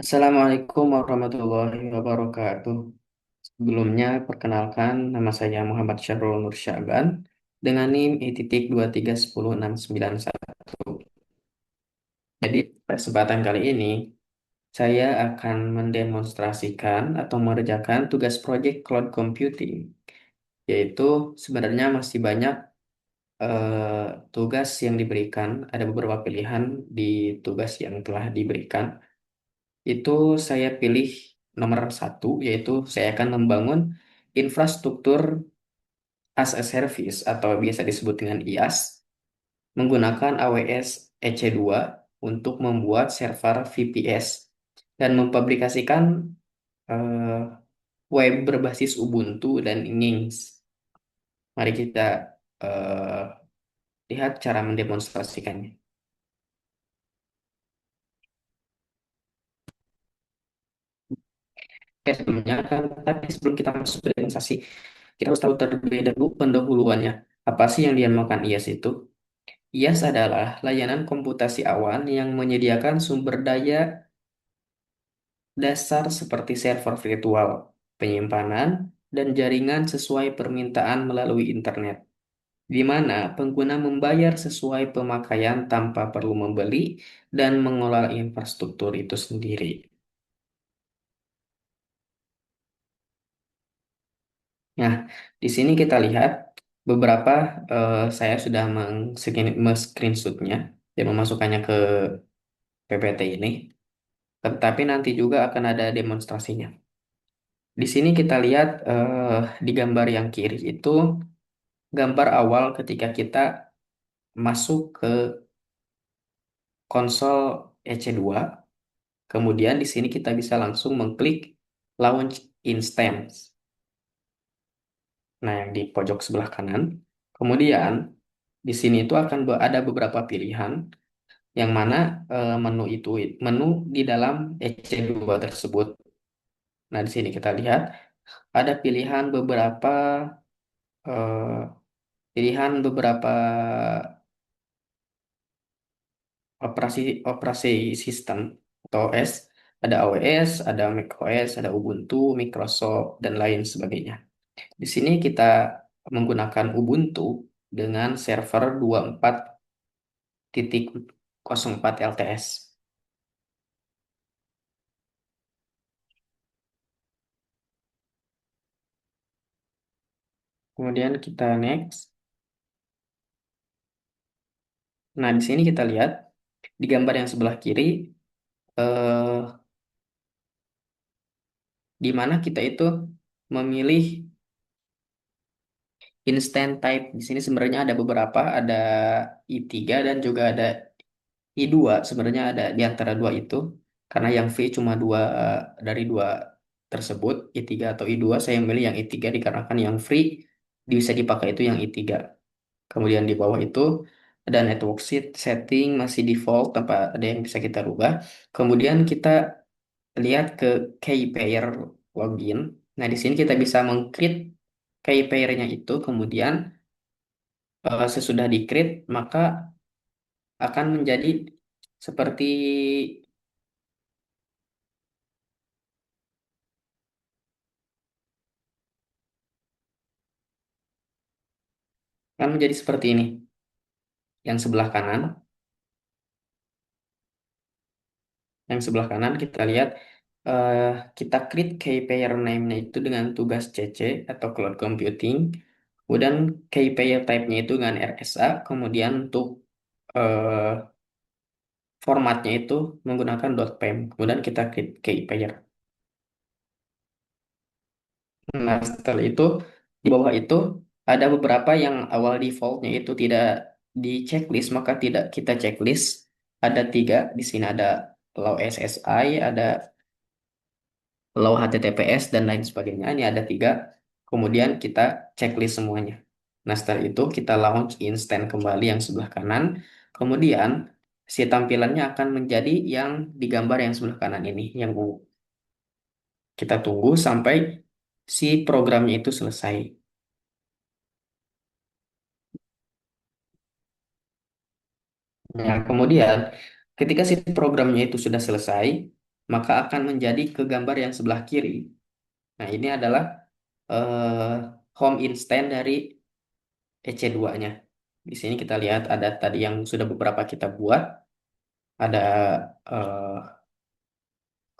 Assalamualaikum warahmatullahi wabarakatuh. Sebelumnya, perkenalkan nama saya Muhammad Syahrul Nur Syaban dengan NIM I.1010691. Jadi, pada kesempatan kali ini, saya akan mendemonstrasikan atau mengerjakan tugas proyek cloud computing, yaitu sebenarnya masih banyak tugas yang diberikan, ada beberapa pilihan di tugas yang telah diberikan. Itu saya pilih nomor satu, yaitu saya akan membangun infrastruktur as a service atau biasa disebut dengan IaaS menggunakan AWS EC2 untuk membuat server VPS dan mempublikasikan eh, web berbasis Ubuntu dan Nginx. Mari kita eh, lihat cara mendemonstrasikannya. Oke, sebelumnya kan, tapi sebelum kita masuk ke demonstrasi, kita harus tahu terlebih dahulu pendahuluannya. Apa sih yang dinamakan IaaS itu? IaaS adalah layanan komputasi awan yang menyediakan sumber daya dasar seperti server virtual, penyimpanan, dan jaringan sesuai permintaan melalui internet, di mana pengguna membayar sesuai pemakaian tanpa perlu membeli dan mengelola infrastruktur itu sendiri. Nah, di sini kita lihat beberapa saya sudah men-screenshotnya dan memasukkannya ke PPT ini, tetapi nanti juga akan ada demonstrasinya. Di sini kita lihat di gambar yang kiri itu gambar awal ketika kita masuk ke konsol EC2. Kemudian di sini kita bisa langsung mengklik Launch Instance. Nah, yang di pojok sebelah kanan. Kemudian di sini itu akan ada beberapa pilihan yang mana menu di dalam EC2 tersebut. Nah, di sini kita lihat ada eh, pilihan beberapa operasi operasi sistem atau OS, ada AWS, ada macOS, ada Ubuntu, Microsoft, dan lain sebagainya. Di sini kita menggunakan Ubuntu dengan server 24.04 LTS. Kemudian kita next. Nah, di sini kita lihat di gambar yang sebelah kiri, eh, di mana kita itu memilih instant type. Di sini sebenarnya ada beberapa, ada I3 dan juga ada I2. Sebenarnya ada di antara dua itu, karena yang free cuma dua dari dua tersebut, I3 atau I2. Saya memilih yang I3 dikarenakan yang free bisa dipakai itu yang I3. Kemudian di bawah itu ada network setting masih default tanpa ada yang bisa kita rubah. Kemudian kita lihat ke key pair login. Nah, di sini kita bisa meng-create key pair-nya itu. Kemudian sesudah di-create maka akan menjadi seperti ini. Yang sebelah kanan, kita lihat eh, kita create key pair name-nya itu dengan tugas CC atau cloud computing. Kemudian key pair type-nya itu dengan RSA. Kemudian untuk eh, formatnya itu menggunakan .pem. Kemudian kita create key pair. Nah, setelah itu di bawah itu ada beberapa yang awal defaultnya itu tidak di checklist, maka tidak kita checklist. Ada tiga di sini, ada allow SSI, ada allow HTTPS, dan lain sebagainya. Ini ada tiga. Kemudian kita checklist semuanya. Nah, setelah itu kita launch instant kembali yang sebelah kanan. Kemudian si tampilannya akan menjadi yang digambar yang sebelah kanan ini, yang ungu. Kita tunggu sampai si programnya itu selesai. Nah, kemudian ketika si programnya itu sudah selesai, maka akan menjadi ke gambar yang sebelah kiri. Nah, ini adalah eh, home instance dari EC2-nya. Di sini kita lihat ada tadi yang sudah beberapa kita buat, ada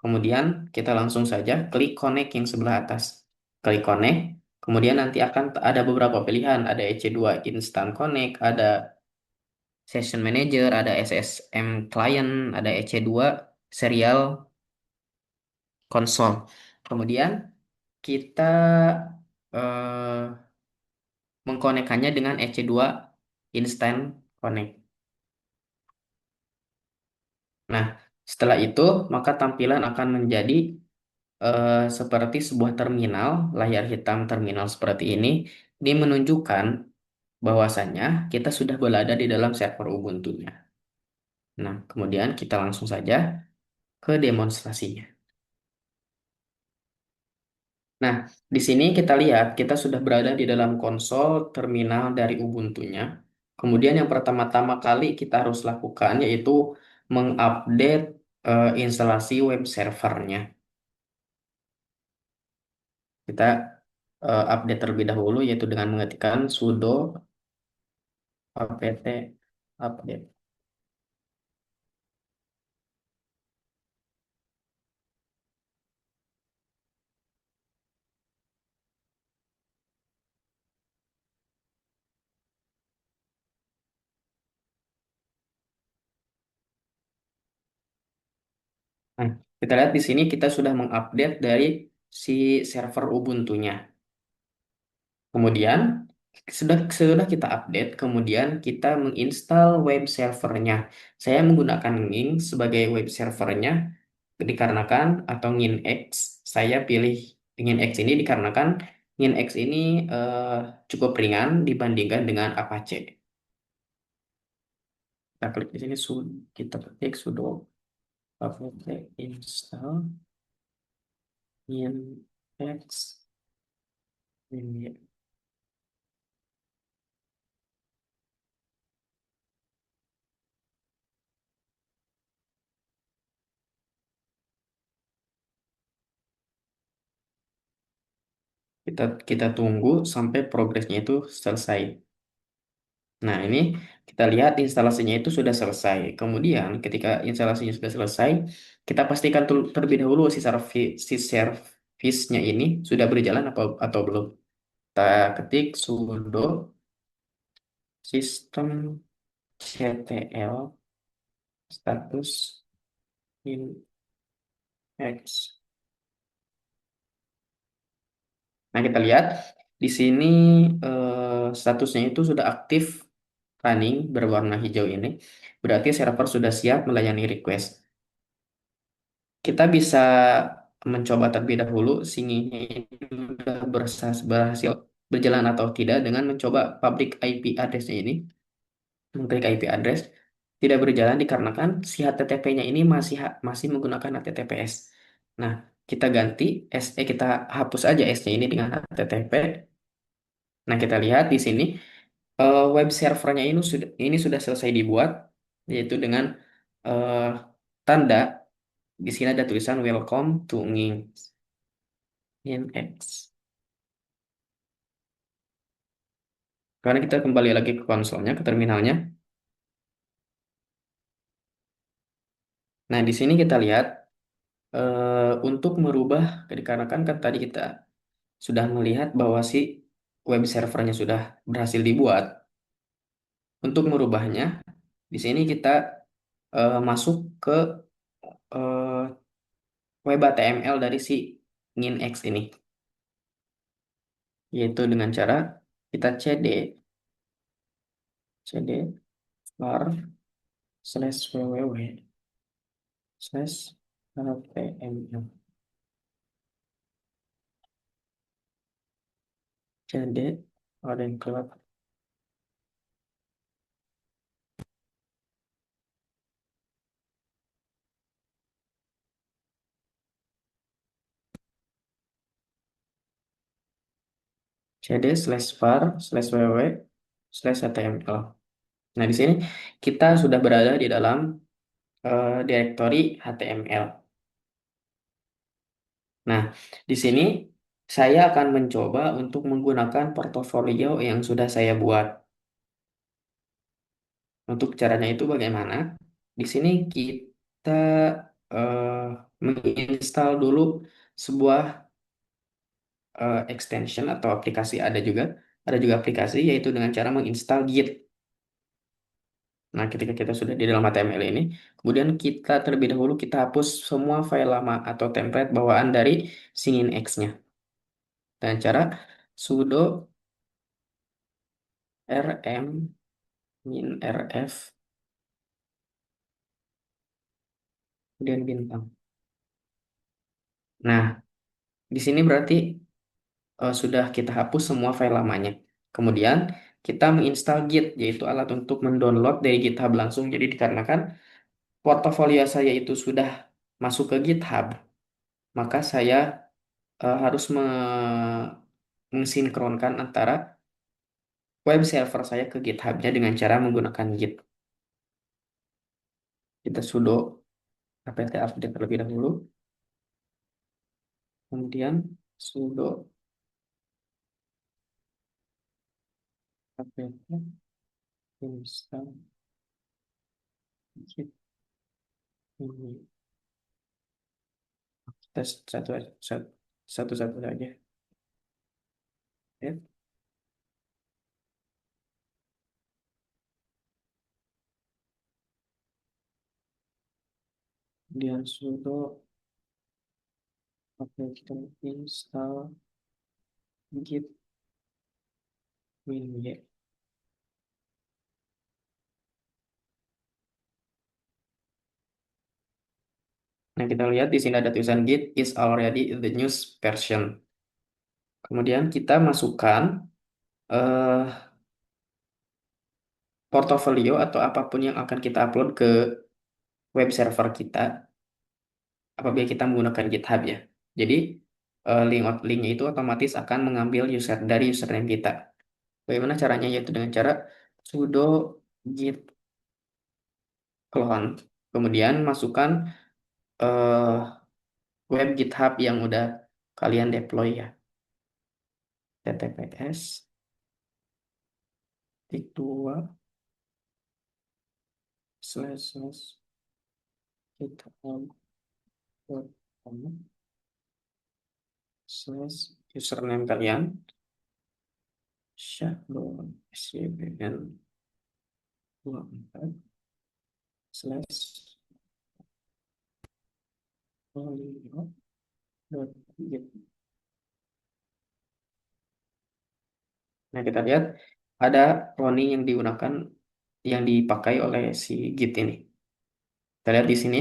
kemudian kita langsung saja klik connect yang sebelah atas. Klik connect, kemudian nanti akan ada beberapa pilihan, ada EC2 Instant Connect, ada Session Manager, ada SSM Client, ada EC2 Serial Console. Kemudian kita eh, mengkonekkannya dengan EC2 Instant Connect. Nah, setelah itu maka tampilan akan menjadi seperti sebuah terminal, layar hitam terminal seperti ini. Ini menunjukkan bahwasannya kita sudah berada di dalam server Ubuntu-nya. Nah, kemudian kita langsung saja ke demonstrasinya. Nah, di sini kita lihat kita sudah berada di dalam konsol terminal dari Ubuntu-nya. Kemudian yang pertama-tama kali kita harus lakukan yaitu mengupdate instalasi web servernya. Kita update terlebih dahulu yaitu dengan mengetikkan sudo apt update. Nah, kita lihat di sini kita sudah mengupdate dari si server Ubuntu-nya. Kemudian sudah kita update, kemudian kita menginstal web servernya. Saya menggunakan Nging sebagai web servernya dikarenakan atau Nginx. Saya pilih Nginx ini dikarenakan Nginx ini eh, cukup ringan dibandingkan dengan Apache. Kita klik di sini kita ketik sudo apt install Nginx ini. Kita tunggu sampai progresnya itu selesai. Nah, ini kita lihat instalasinya itu sudah selesai. Kemudian ketika instalasinya sudah selesai, kita pastikan terlebih dahulu si servisnya ini sudah berjalan atau belum. Kita ketik sudo systemctl status index. Nah, kita lihat di sini statusnya itu sudah aktif running berwarna hijau ini. Berarti server sudah siap melayani request. Kita bisa mencoba terlebih dahulu singinya ini sudah berhasil berjalan atau tidak dengan mencoba public IP address ini. Mengklik IP address tidak berjalan dikarenakan si HTTP-nya ini masih menggunakan HTTPS. Nah, kita ganti kita hapus aja S-nya ini dengan HTTP. Nah, kita lihat di sini web servernya ini sudah selesai dibuat yaitu dengan eh, tanda di sini ada tulisan welcome to Nginx. Karena kita kembali lagi ke konsolnya, ke terminalnya. Nah, di sini kita lihat untuk merubah, dikarenakan kan tadi kita sudah melihat bahwa si web servernya sudah berhasil dibuat. Untuk merubahnya, di sini kita masuk ke eh, web HTML dari si Nginx ini, yaitu dengan cara kita cd var slash www slash html. Cd ada yang keluar. Cd slash var slash www slash html. Nah, di sini kita sudah berada di dalam direktori HTML. Nah, di sini saya akan mencoba untuk menggunakan portofolio yang sudah saya buat. Untuk caranya itu bagaimana? Di sini kita eh, menginstal dulu sebuah extension atau aplikasi, ada juga aplikasi yaitu dengan cara menginstal Git. Nah, ketika kita sudah di dalam HTML ini, kemudian kita terlebih dahulu kita hapus semua file lama atau template bawaan dari Singin-X-nya. Dengan cara sudo rm -rf kemudian bintang. Nah, di sini berarti sudah kita hapus semua file lamanya. Kemudian kita menginstal Git, yaitu alat untuk mendownload dari GitHub langsung. Jadi dikarenakan portofolio saya itu sudah masuk ke GitHub, maka saya harus mensinkronkan antara web server saya ke GitHub-nya dengan cara menggunakan Git. Kita sudo apt update terlebih dahulu, kemudian sudo apt install Git ini. Tes satu saja. Ya. Kemudian sudo apt install Git min. Nah, kita lihat di sini ada tulisan Git is already in the news version. Kemudian kita masukkan eh, portofolio atau apapun yang akan kita upload ke web server kita apabila kita menggunakan GitHub ya. Jadi linknya itu otomatis akan mengambil dari username kita. Bagaimana caranya? Yaitu dengan cara sudo git clone. Kemudian masukkan eh, web GitHub yang udah kalian deploy ya. https titik dua slash slash github.com slash username kalian syahrul sybn 24 slash folio.git. Nah, kita lihat ada cloning yang digunakan, yang dipakai oleh si Git ini. Kita lihat di sini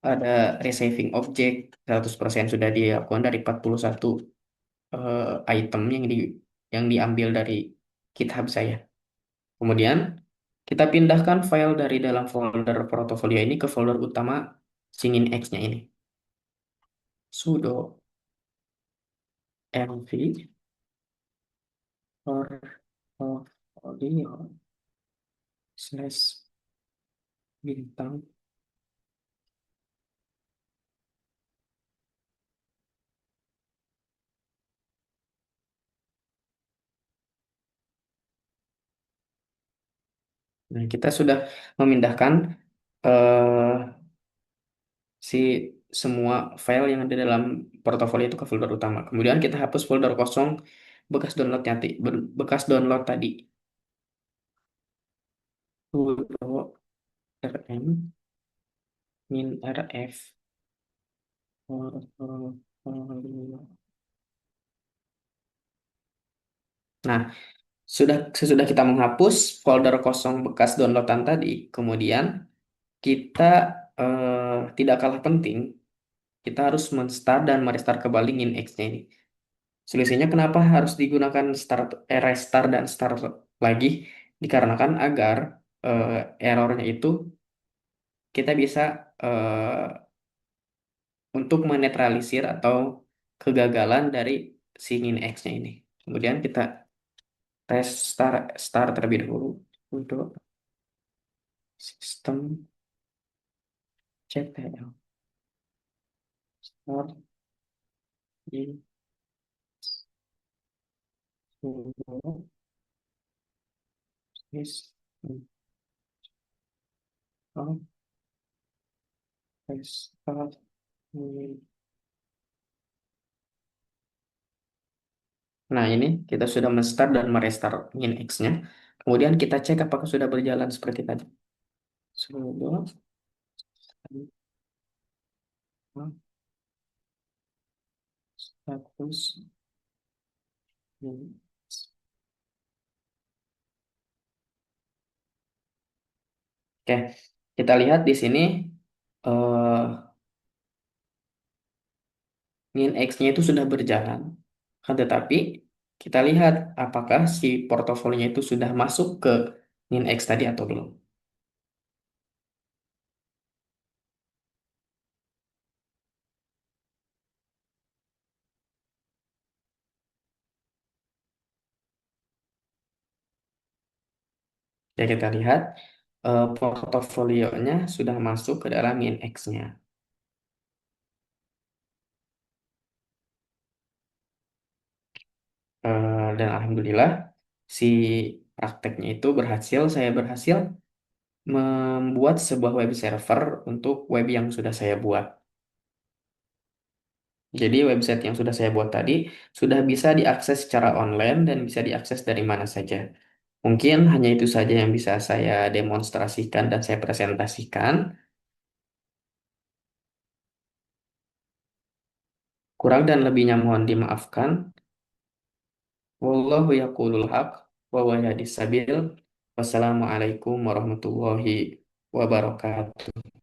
ada resaving object 100% sudah dilakukan dari 41 item yang diambil dari GitHub saya. Kemudian kita pindahkan file dari dalam folder portofolio ini ke folder utama Singin X-nya ini. Sudo mv portfolio slash bintang. Nah, kita sudah memindahkan eh, si semua file yang ada dalam portofolio itu ke folder utama. Kemudian kita hapus folder kosong bekas download tadi. Sudo rm -rf portofolio. Nah, sesudah kita menghapus folder kosong bekas downloadan tadi, kemudian kita tidak kalah penting, kita harus men-start dan merestart kembali Nginx-nya ini. Solusinya kenapa harus digunakan restart dan start lagi? Dikarenakan agar errornya itu kita bisa untuk menetralisir atau kegagalan dari si Nginx-nya ini. Kemudian kita tes start terlebih dahulu untuk sistem CTL. Start. Yes. Oh, yes. Nah, ini kita sudah men-start dan merestart Nginx-nya. Kemudian kita cek apakah sudah berjalan seperti tadi. Sudah. Status. Oke, kita lihat di sini eh Nginx-nya itu sudah berjalan. Kan tetapi kita lihat apakah si portofolionya itu sudah masuk ke Nginx tadi atau belum. Ya kita lihat portofolionya sudah masuk ke dalam Nginx-nya. Dan alhamdulillah si prakteknya itu berhasil. Saya berhasil membuat sebuah web server untuk web yang sudah saya buat. Jadi website yang sudah saya buat tadi sudah bisa diakses secara online dan bisa diakses dari mana saja. Mungkin hanya itu saja yang bisa saya demonstrasikan dan saya presentasikan. Kurang dan lebihnya mohon dimaafkan. Wallahu yaqulul haq wa huwa yahdis sabil. Wassalamualaikum warahmatullahi wabarakatuh.